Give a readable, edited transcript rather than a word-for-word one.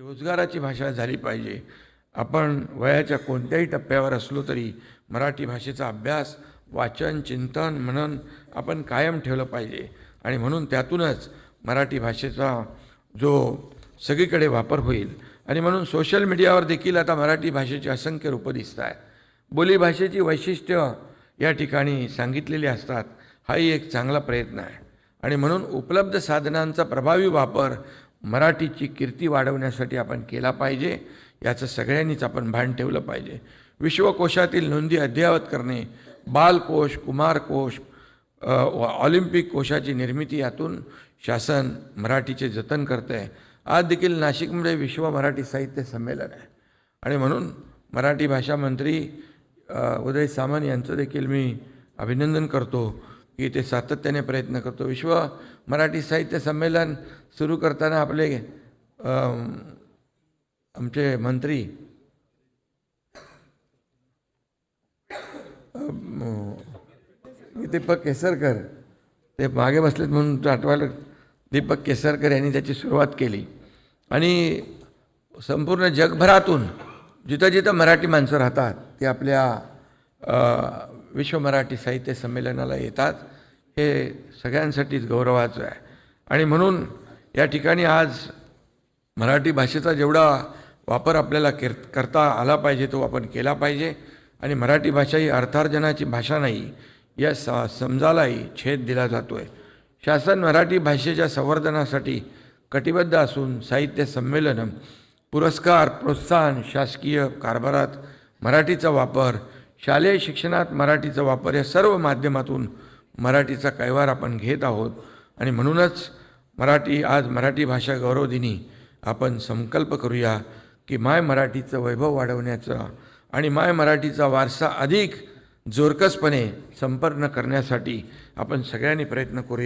रोजगाराची भाषा झाली पाहिजे। आपण वयाच्या कोणत्याही टप्प्यावर असलो तरी मराठी भाषेचा अभ्यास, वाचन, चिंतन, मनन आपण कायम ठेवलं पाहिजे आणि म्हणून त्यातूनच मराठी भाषेचा जो सगळीकडे वापर होईल। आणि म्हणून सोशल मीडियावर देखील आता मराठी भाषेची असंख्य रूपं दिसत आहेत। बोलीभाषेची वैशिष्ट्य या ठिकाणी सांगितलेली असतात। हाही एक चांगला प्रयत्न आहे आणि म्हणून उपलब्ध साधनांचा प्रभावी वापर मराठीची कीर्ती वाढवण्यासाठी आपण केला पाहिजे। याचं सगळ्यांनीच आपण भान ठेवलं पाहिजे। विश्वकोशातील नोंदी अद्ययावत करणे, बालकोश, कुमारकोश, ऑलिम्पिक कोशाची निर्मिती, यातून शासन मराठीचे जतन करते आहे। आज देखील नाशिकमध्ये विश्व मराठी साहित्य संमेलन आहे आणि म्हणून मराठी भाषा मंत्री उदय सामंत यांचं देखील मी अभिनंदन करतो की ते सातत्याने प्रयत्न करतो। विश्व मराठी साहित्य संमेलन सुरू करताना आपले आमचे मंत्री दीपक केसरकर, ते मागे बसलेत म्हणून आठवायला, दीपक केसरकर यांनी त्याची सुरुवात केली आणि संपूर्ण जगभरातून जिथं जिथं मराठी माणसं राहतात ते आपल्या विश्व मराठी साहित्य संमेलनाला येतात। हे सगळ्यांसाठीच गौरवाचं आहे आणि म्हणून या ठिकाणी आज मराठी भाषेचा जेवढा वापर आपल्याला करता आला पाहिजे तो आपण केला पाहिजे आणि मराठी भाषा ही अर्थार्जनाची भाषा नाही या समजालाही छेद दिला जातो आहे। शासन मराठी भाषेच्या संवर्धनासाठी कटिबद्ध असून साहित्य संमेलन, पुरस्कार, प्रोत्साहन, शासकीय कारभारात मराठीचा वापर, शालेय शिक्षणात मराठीचा वापर या सर्व माध्यमातून मराठीचा कैवार आपण घेत आहोत आणि म्हणूनच आज मराठी भाषा गौरव दिनी आपण संकल्प करूया की माय मराठीचं वैभव वाढवण्याचा आणि माय मराठीचा वारसा अधिक जोरकसपणे संपन्न करण्यासाठी आपण सगळ्यांनी प्रयत्न करूया।